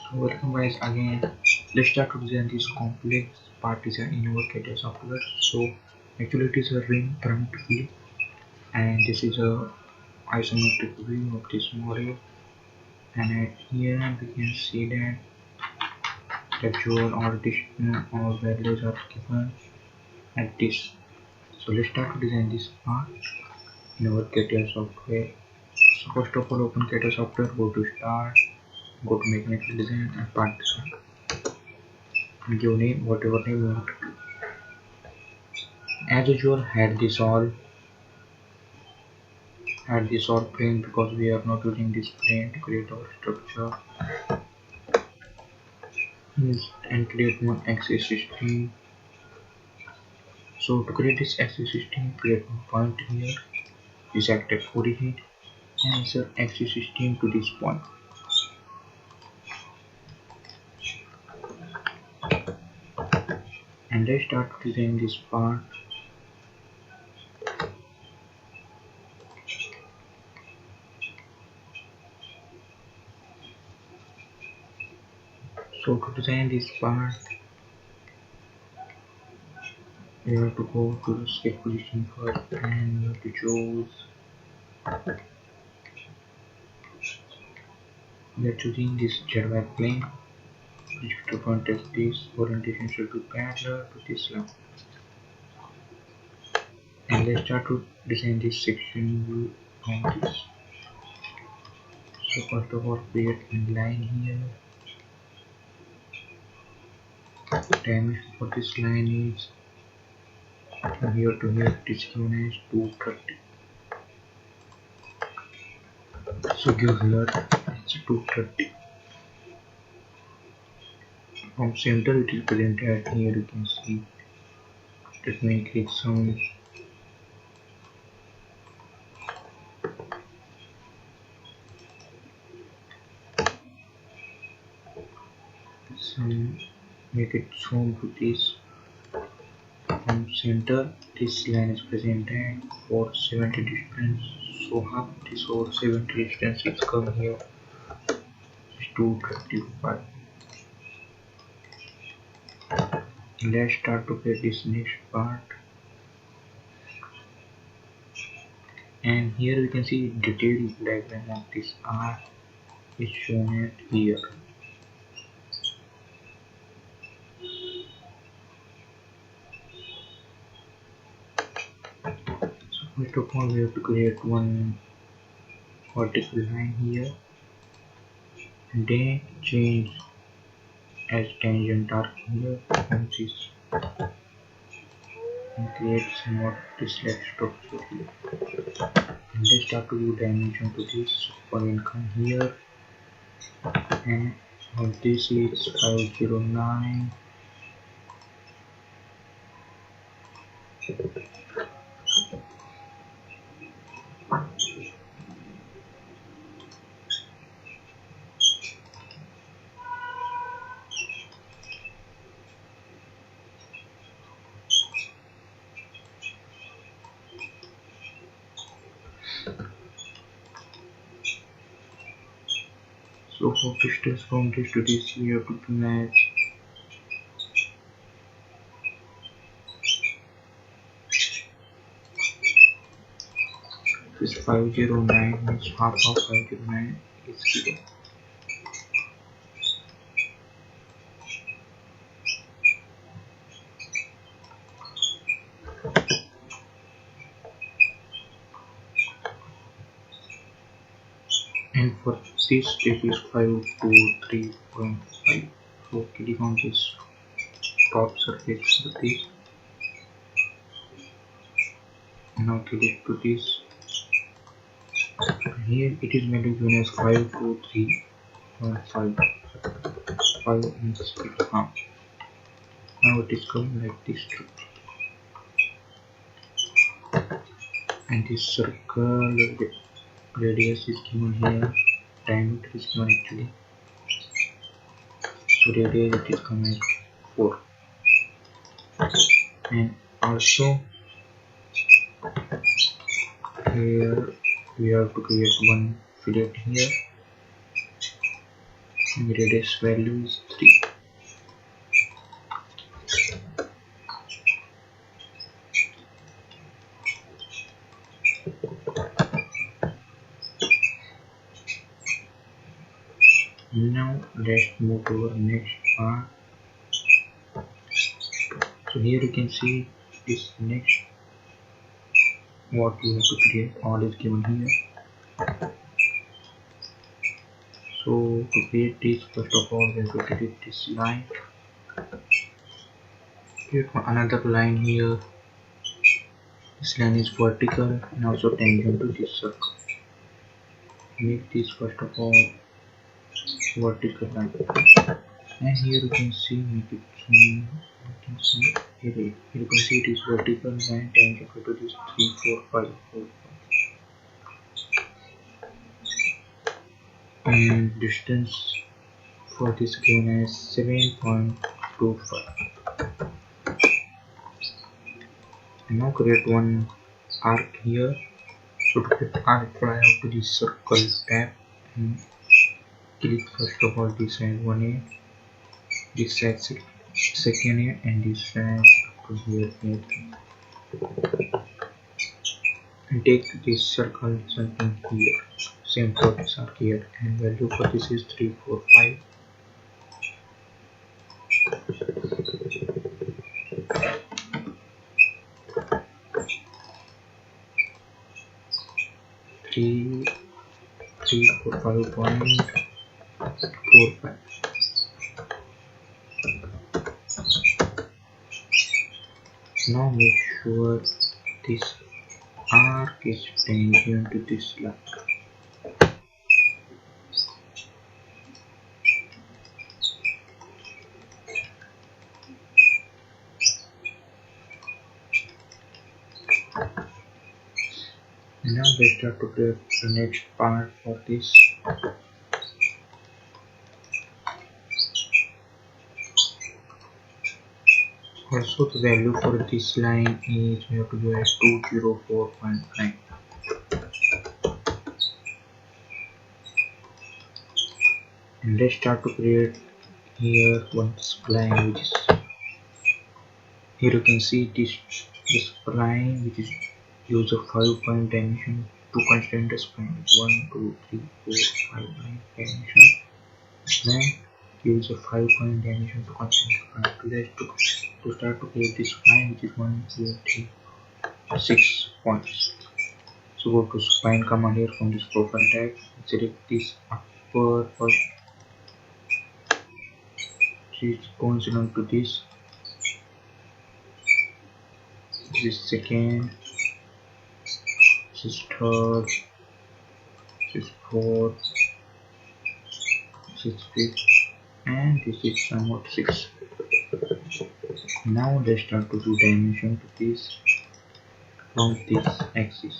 So welcome guys again. Let's start to design this complex part design in your Catia software. So actually it is a ring front and this is a isometric view of this model, and at here we can see that textual or additional or values are given at this. So let's start to design this part in our Catia software. So first of all, open Catia software, go to start, go to mechanical design and part design. Give name whatever name you want. As usual, hide this all plane because we are not using this plane to create our structure. And create one axis system. So to create this axis system, create one point here. This act as origin and insert axis system to this point. And let's start to design this part. So to design this part, you have to go to the sketch position first and you have to choose. We are choosing this ZY plane. To contest this, orientation should be parallel to this line. And let's start to design this section view on this. So first of all, create a line here. Dimension for this line is from here to here. It is given as 230. So give here it's 230. From center it is presented here. You can see. Let me click some. Make it zoom to this. From center this line is presented for 70 distance, so half this or 70 distance is come here is 235. Let's start to create this next part, and here we can see detailed diagram of this arc is shown at here. First of all, we have to create one vertical line here, and then change as tangent arc here on this, and create somewhat this like structure here. And let's start to do dimension to this. For income here, and this is 509. So for distance from this to this, we have to match this 509 means half of 509 is given. And for this step is 523.5. So click on this top surface of this. Now click to this. Here it is mainly given as 523.5. 5 means it's half. Now it is coming like this structure. And this circle radius is given here. Diameter is given actually. So radius it is coming as 4. And also here we have to create one fillet here. radius value is 3. Now let's move to our next part. So here you can see this next what you have to create, all is given here. So to create this, first of all we have to create this line, create another line here. This line is vertical and also tangent to this circle. Make this first of all vertical line, and here you can see make it zoom. You can see here you can see it is vertical line tangent to this 3 4 5 4 5, and distance for this given as 7.25. Now create one arc here. So to create arc, fly out to the circle tab and click first of all this side 1A, this side second A, and this side to here. And take this circle something here. Same for this arc here, and value for this is 3 4 5. 3 3 4 5.45. Now make sure this arc is tangent to this line. Now let's start to create the next part for this. Also the value for this line is we have to do as 204.9. And let's start to create here one spline, which is here you can see this spline which is use a 5-point dimension to constrain the spline 1 2 3 4 5 9 dimension. Then use a 5-point dimension to constrain the spline. To start to create this spline, which is 1 2 3 6 points. So go to spline command here from this profile tag, select this upper first, which is coincident to this is second, this is third, this is fourth, this is fifth, and this is somewhat sixth. Now let's start to do dimension to this from this axis.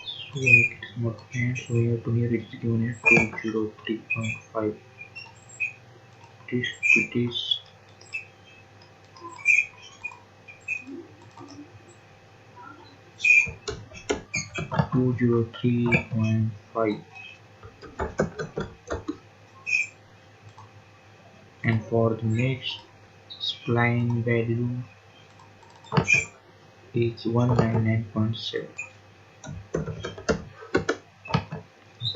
So make it somewhat end, so here to here it is given as 203.5. This to this 203.5, and for the next spline value is 199.7.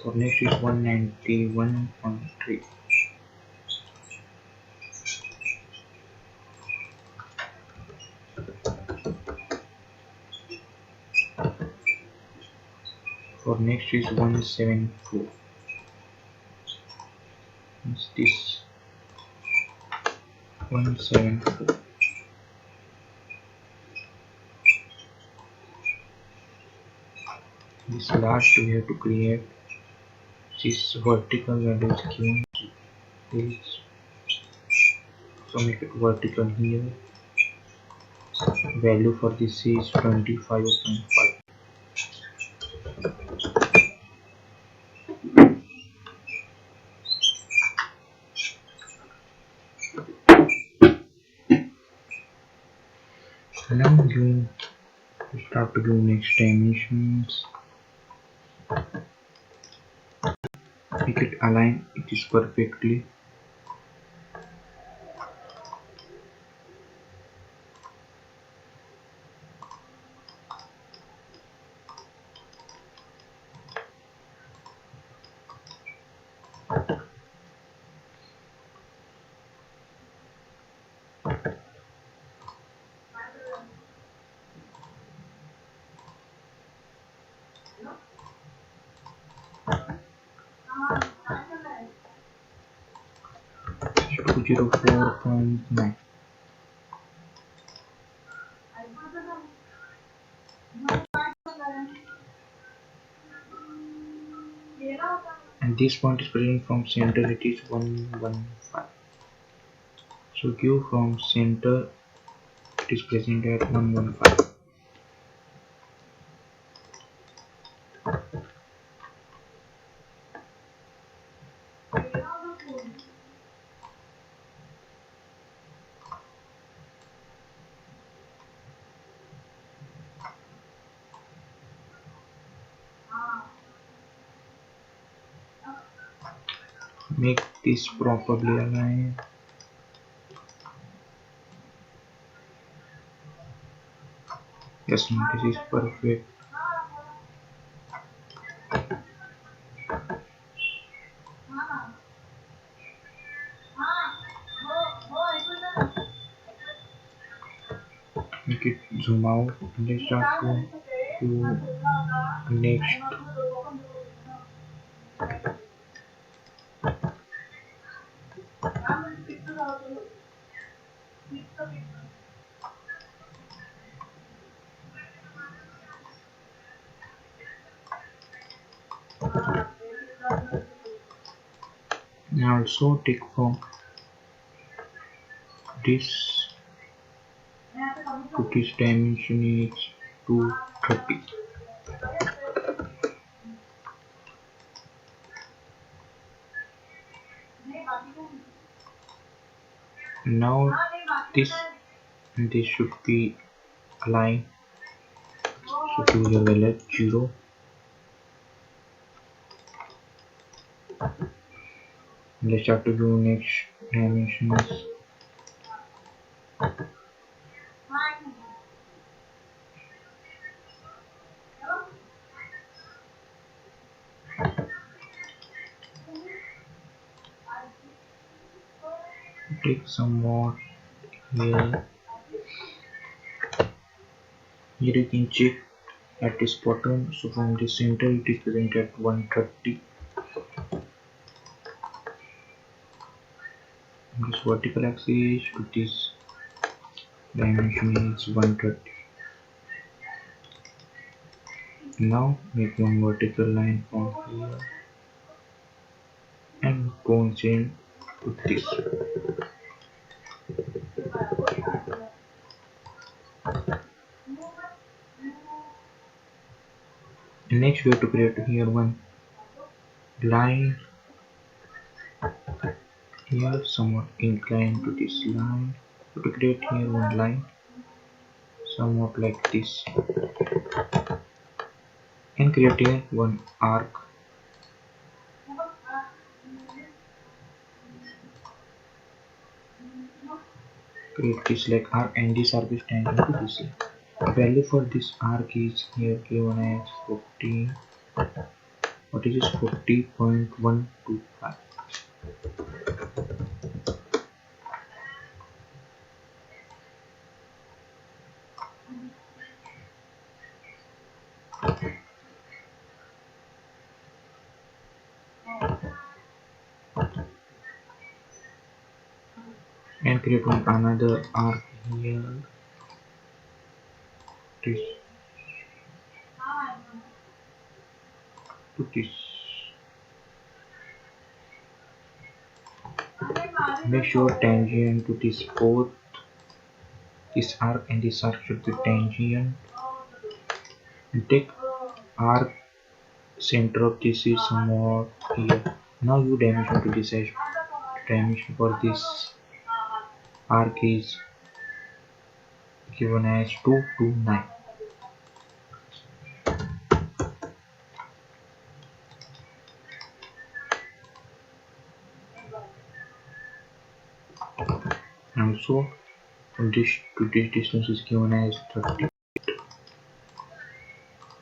For next is 191.3. For next is 174. It's this 174. This last we have to create this vertical value is given is, so make it vertical here. Value for this is 25.5. Now you start to do next dimensions. make it align it is perfectly. It's 204.9. And this point is present from center, it is 115. So Q from center, it is present at 115. Make this properly aligned. Yes, now this is perfect. Make it zoom out. Let's start to next. Now also take from this to this dimension is 230. Now this should be aligned. So to the value at 0. Let's start to do next dimensions. Take some more here. Here you can check at this bottom. So from the center it is present at 130. This vertical axis to this dimension is 130. Now make one vertical line from here and coincide to this. Next we have to create here one line here, somewhat inclined to this line. So to create here one line somewhat like this, and create here one arc. Create this like arc, and this arc is tangent to this line. The value for this arc is here given as 40. What is this? 40.125. And create one another arc here. This to this. Make sure tangent to this both. This arc and this arc should be tangent. And take arc center of this is somewhat here. Now you dimension to this edge. Dimension for this arc is given as 229. Also, this to this distance is given as 30.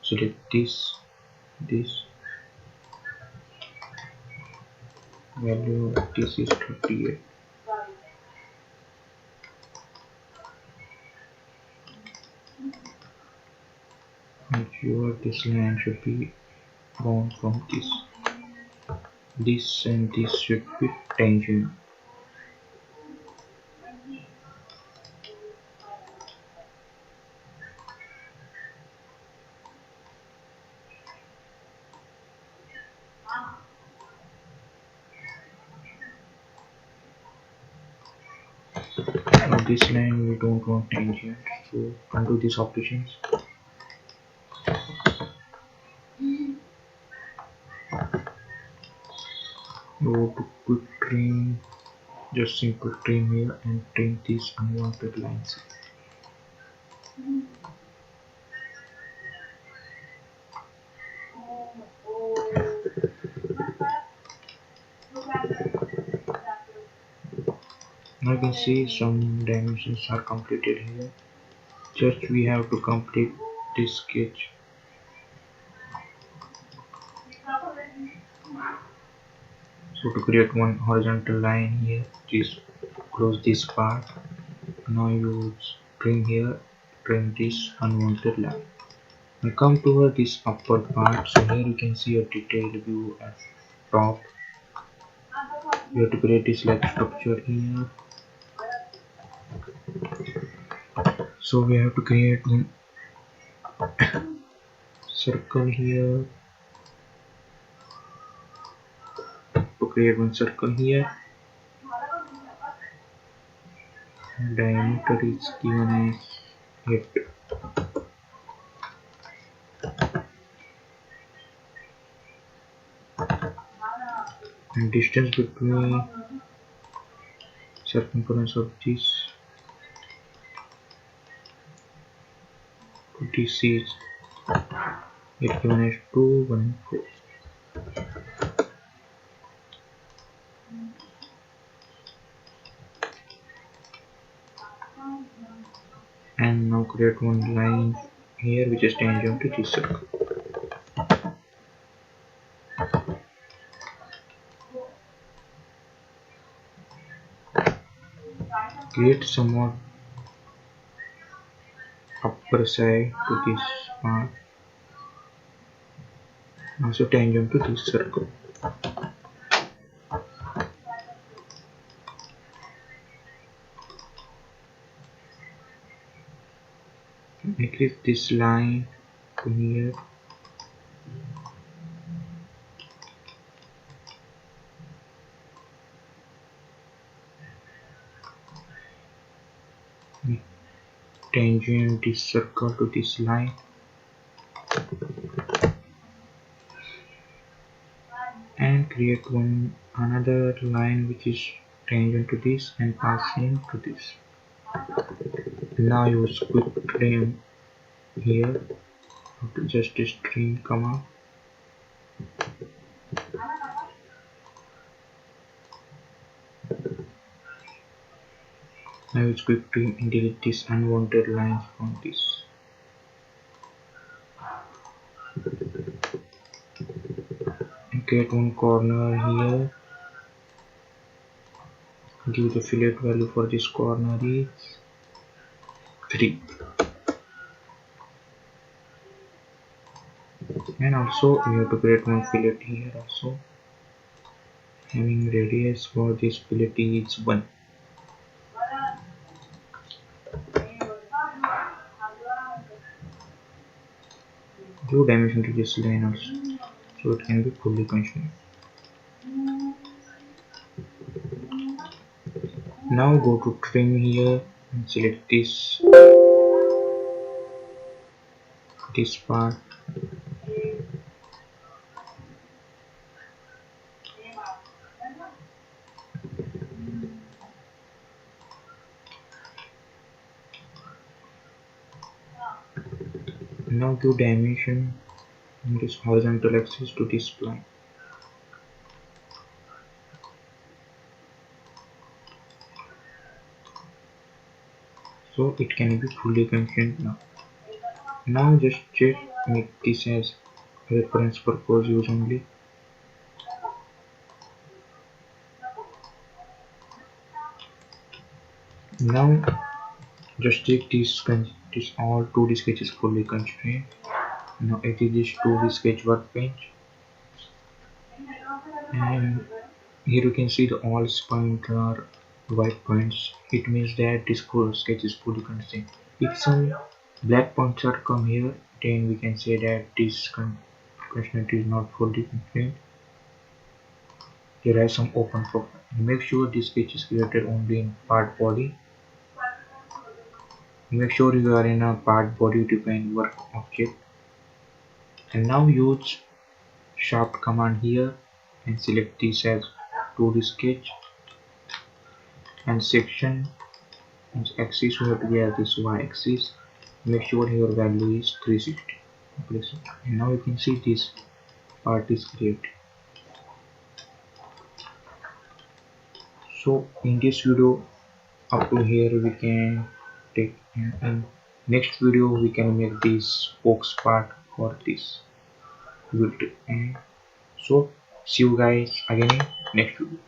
Select this value of this is 38. Make sure this line should be bound from this and this should be tangent. Now this line we don't want tangent, so undo these operations. Go to quick trim, just simple trim here and trim these unwanted lines. Now you can see some dimensions are completed here. Just we have to complete this sketch. So to create one horizontal line here, just close this part. Now you trim here, trim this unwanted line. Now come toward this upper part. So here you can see a detailed view at top. We have to create this like structure here. So we have to create one circle here. To create one circle here, diameter is given as 8. And distance between circumference of this to this is given as 214. And now create one line here which is tangent to this circle. Create somewhat upper side to this part, also tangent to this circle. Increase this line to here. Tangent this circle to this line. And create another line which is tangent to this and passing to this. Now use quick trim here. Just this trim command. Now use quick trim and delete these unwanted lines from this. And create one corner here. Give the fillet value for this corner is 3. And also we have to create one fillet here also. Having radius for this fillet is 1. Give dimension to this line also, so it can be fully functional. Now go to trim here and select this part. Now give dimension on this horizontal axis to this line. so it can be fully constrained now. Now just check, make this as reference purpose use only. Now just check this all 2D sketches fully constrained. Now it is this 2D sketch workbench, and here you can see the all points are white points. It means that this full sketch is fully constrained. If some black points are come here, then we can say that this constraint is not fully constrained. Here are some open profile. Make sure this sketch is created only in part body. Make sure you are in a part body define work object. And now use shaft command here and select this as 2D sketch, and section and axis we have to be as this y axis. Make sure your value is 360. And now you can see this part is created. So in this video up to here we can take, and next video we can make this box part for this build. And so see you guys again in next video.